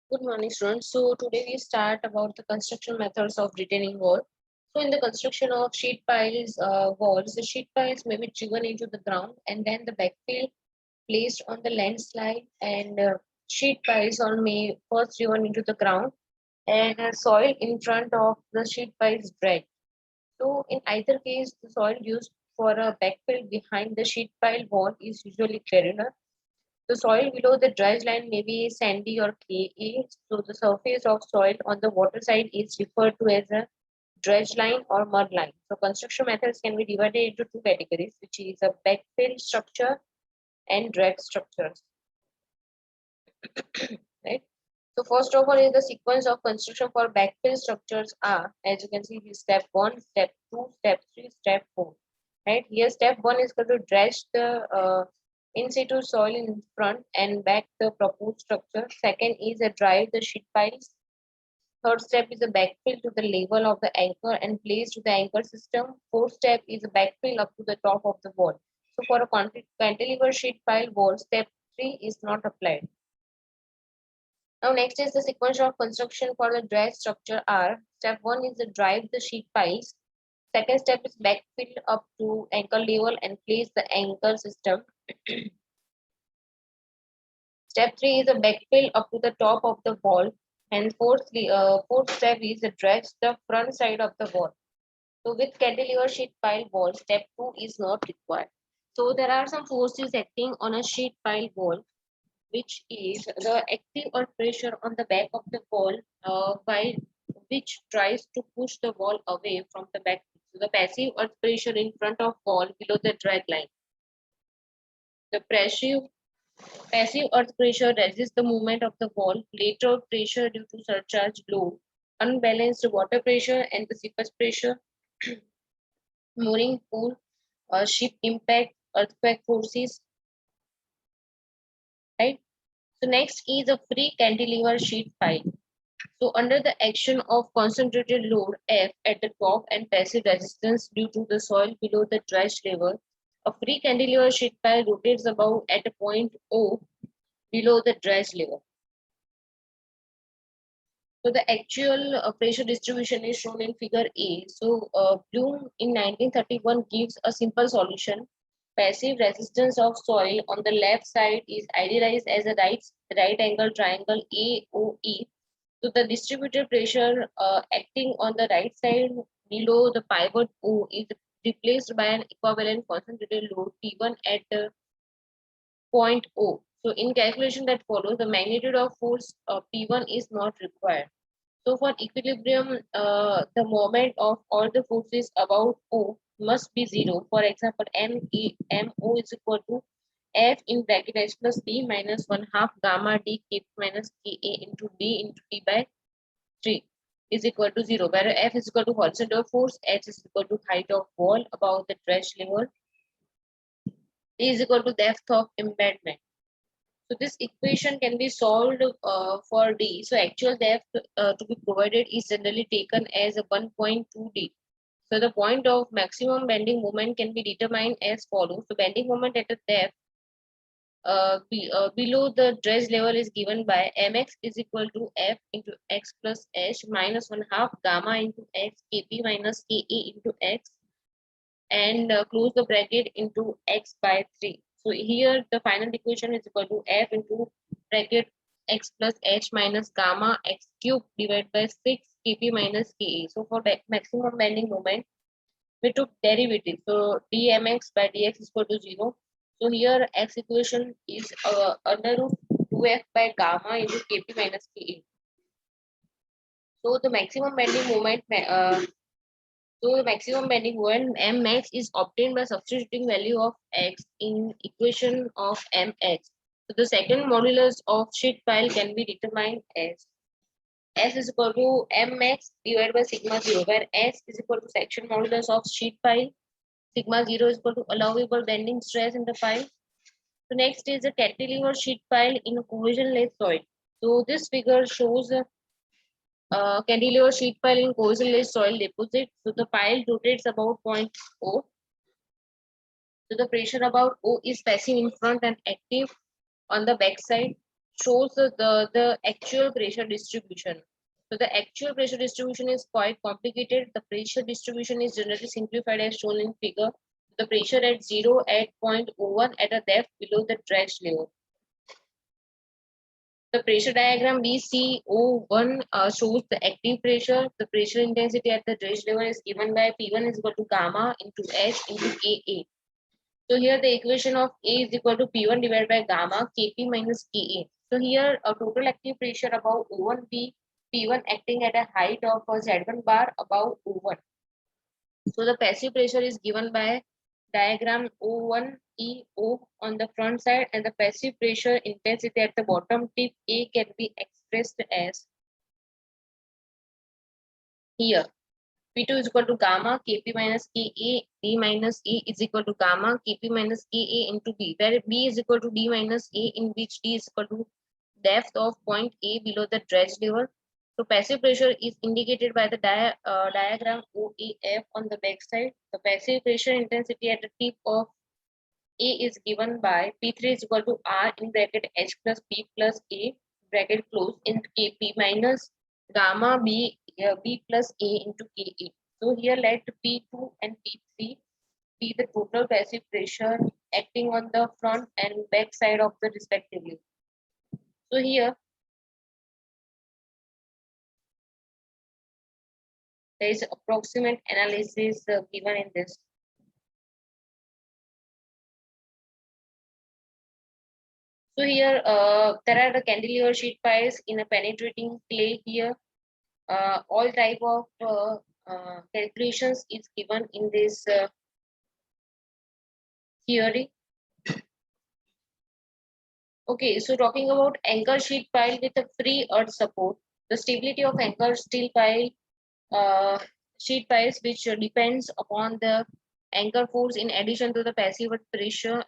Good morning, students. So today we start about the construction methods of retaining wall. So in the construction of sheet piles walls, the sheet piles may be driven into the ground and then the backfill placed on the landslide and sheet piles are may first driven into the ground and soil in front of the sheet piles dragged. So in either case, the soil used for a backfill behind the sheet pile wall is usually granular. The soil below the dredge line may be sandy or clayey, so the surface of soil on the water side is referred to as a dredge line or mud line. So construction methods can be divided into two categories, which is a backfill structure and drag structures. Right. So first of all, is the sequence of construction for backfill structures are, as you can see, is step 1, step 2, step 3, step 4. Right here, step 1 is going to dredge the in situ soil in front and back the proposed structure. Second is a drive the sheet piles. Third step is a backfill to the level of the anchor and place to the anchor system. Fourth step is a backfill up to the top of the wall. So for a cantilever sheet pile wall, step 3 is not applied. Now next is the sequence of construction for the dredge structure R. Step 1 is to drive the sheet piles. Second step is backfill up to anchor level and place the anchor system. Step 3 is a backfill up to the top of the wall. And fourth step is to dredge the front side of the wall. So with cantilever sheet pile wall, step 2 is not required. So there are some forces acting on a sheet pile wall, which is the active earth pressure on the back of the wall, by which tries to push the wall away from the back. So the passive earth pressure in front of wall below the drag line. The passive earth pressure resists the movement of the wall. Lateral pressure due to surcharge load, unbalanced water pressure, and the surface pressure, mooring pull, ship impact, earthquake forces. Right. So next is a free cantilever sheet pile. So under the action of concentrated load F at the top and passive resistance due to the soil below the dredge level, a free cantilever sheet pile rotates above at a point O below the dredge level. So the actual pressure distribution is shown in figure A. So Bloom in 1931 gives a simple solution. Passive resistance of soil on the left side is idealized as a right angle triangle AOE. So the distributed pressure acting on the right side below the pivot O is replaced by an equivalent concentrated load P1 at the point O. So in calculation that follows, the magnitude of force P1 is not required. So for equilibrium, the moment of all the forces about O must be zero. For example, MO is equal to F in bracket H plus B minus 1 half gamma D K minus Ka into D into T by 3 is equal to 0, where F is equal to horizontal force, H is equal to height of wall above the dredge level, D is equal to depth of embedment. So this equation can be solved for D. So actual depth to be provided is generally taken as a 1.2 D. So the point of maximum bending moment can be determined as follows. So bending moment at a depth below the dredge level is given by mx is equal to f into x plus h minus 1 half gamma into x kp minus ka into x and close the bracket into x by 3. So here the final equation is equal to f into bracket x plus h minus gamma x cube divided by 6 kp minus ka. So for maximum bending moment, we took derivative. So dmx by dx is equal to 0. So here x equation is under root 2f by gamma into kp minus ka. So the maximum bending moment, so the maximum bending moment mx is obtained by substituting value of x in equation of mx. So the second modulus of sheet pile can be determined as S is equal to mx divided by sigma 0, where S is equal to section modulus of sheet pile. Sigma 0 is equal to allowable bending stress in the pile. So next is a cantilever sheet pile in a cohesion-less soil. So this figure shows a cantilever sheet pile in cohesion-less soil deposit. So the pile rotates about point O. So the pressure about O is passive in front and active on the back side. shows the actual pressure distribution. So the actual pressure distribution is quite complicated. The pressure distribution is generally simplified as shown in figure. The pressure at 0 at point O1 at a depth below the dredge level. The pressure diagram BCO1 shows the active pressure. The pressure intensity at the dredge level is given by P1 is equal to gamma into H into Ka. So here the equation of A is equal to P1 divided by gamma Kp minus Ka. So here a total active pressure above O1 be P1 acting at a height of Z1 bar above O1. So the passive pressure is given by diagram O1 EO on the front side, and the passive pressure intensity at the bottom tip A can be expressed as here. P2 is equal to gamma Kp minus Ka D minus A is equal to gamma Kp minus Ka into B, where B is equal to D minus A, in which D is equal to depth of point A below the dredge level. So passive pressure is indicated by the diagram OAF on the back side. The passive pressure intensity at the tip of A is given by P3 is equal to R in bracket H plus P plus A bracket close in Kp minus gamma B plus A into Ka. So here let P2 and P3 be the total passive pressure acting on the front and back side of the respectively. So here there is approximate analysis given in this. So here there are the cantilever sheet piles in a penetrating clay here. All type of calculations is given in this theory. Okay, so talking about anchor sheet pile with a free earth support, the stability of anchor steel pile sheet piles, which depends upon the anchor force in addition to the passive earth pressure,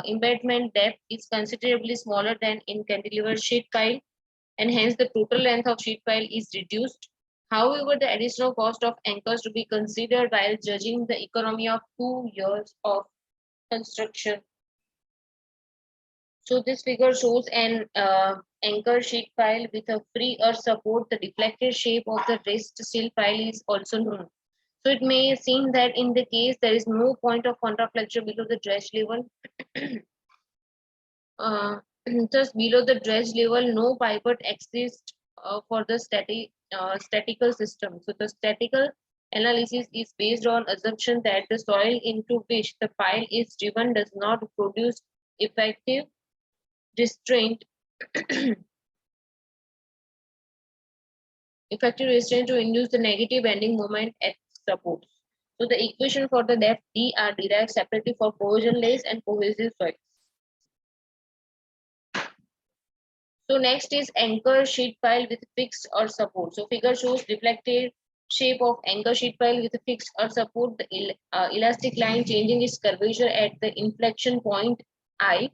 embedment depth is considerably smaller than in cantilever sheet pile, and hence the total length of sheet pile is reduced. However, the additional cost of anchors to be considered while judging the economy of 2 years of construction. So this figure shows an anchor sheet pile with a free earth support. The deflected shape of the rest steel pile is also known. So it may seem that in the case there is no point of contraflexure below the dredge level. uh, Just below the dredge level, no pivot exists for the statical system. So the statical analysis is based on assumption that the soil into which the pile is driven does not produce effective restraint to induce the negative bending moment at supports. So the equation for the depth D are derived separately for corrosion-less and cohesive soils. So next is anchor sheet pile with fixed earth support. So figure shows reflected shape of anchor sheet pile with a fixed earth support. The elastic line changing its curvature at the inflection point I.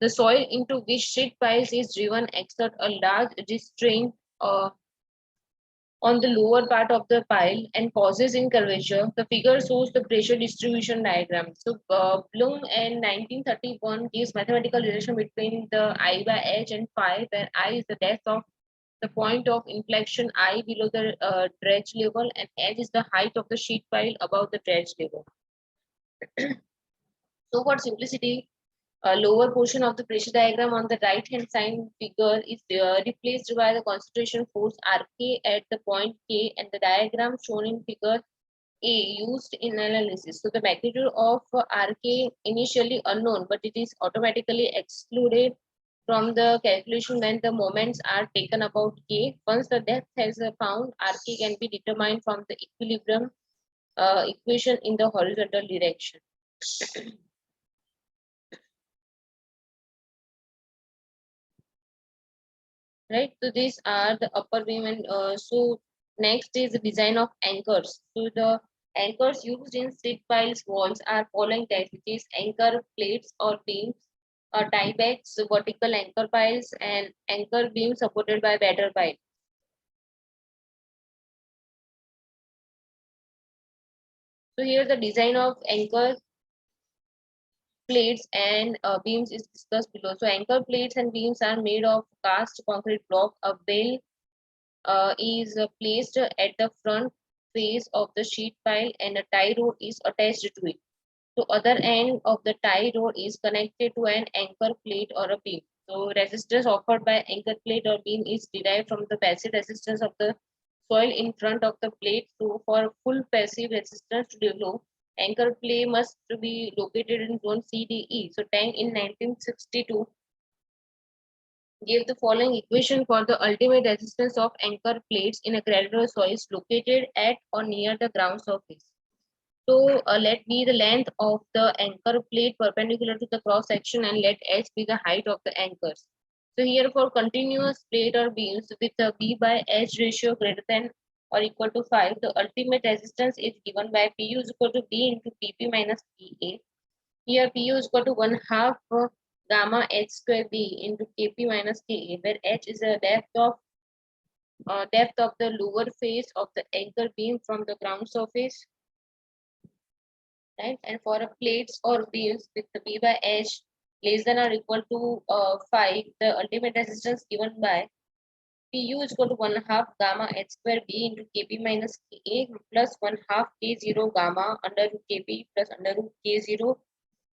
The soil into which sheet piles is driven exert a large restraint on the lower part of the pile and causes in curvature. The figure shows the pressure distribution diagram. So Bloom in 1931 gives mathematical relation between the I by H and phi, where I is the depth of the point of inflection I below the dredge level, and H is the height of the sheet pile above the dredge level. So for simplicity, lower portion of the pressure diagram on the right hand side figure is replaced by the concentration force Rk at the point K, and the diagram shown in figure A used in analysis. So the magnitude of Rk initially unknown, but it is automatically excluded from the calculation when the moments are taken about K. Once the depth has found, Rk can be determined from the equilibrium equation in the horizontal direction. Right, so these are the upper beam, and so next is the design of anchors. So the anchors used in sheet piles walls are following types, which is anchor plates or beams, tie backs, vertical anchor piles, and anchor beam supported by batter pile. So here the design of anchor plates and beams is discussed below. So anchor plates and beams are made of cast concrete block. A bale is placed at the front face of the sheet pile and a tie rod is attached to it. So other end of the tie rod is connected to an anchor plate or a beam. So resistance offered by anchor plate or beam is derived from the passive resistance of the soil in front of the plate. So for full passive resistance to develop, anchor plate must be located in zone CDE. So Tang in 1962 gave the following equation for the ultimate resistance of anchor plates in a granular soils located at or near the ground surface. So let be the length of the anchor plate perpendicular to the cross section and let h be the height of the anchors. So here for continuous plate or beams with a B by H ratio greater than or equal to 5, the ultimate resistance is given by Pu is equal to B into Pp minus Pa. Here Pu is equal to 1 half gamma H square B into Kp minus Ka, where H is the depth of the lower face of the anchor beam from the ground surface, right? And for a plates or beams with the B by H less than or equal to 5, the ultimate resistance given by Pu is equal to 1 half gamma H square B into Kp minus Ka plus 1 half K0 gamma under root Kp plus under root K0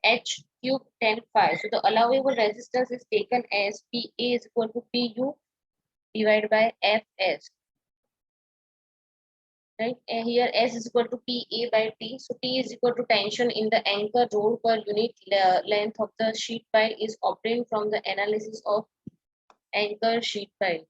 H cube 10 phi. So the allowable resistance is taken as Pa is equal to Pu divided by Fs. Right, and here S is equal to Pa by T. So T is equal to tension in the anchor rod per unit length of the sheet pile is obtained from the analysis of anchor sheet pile.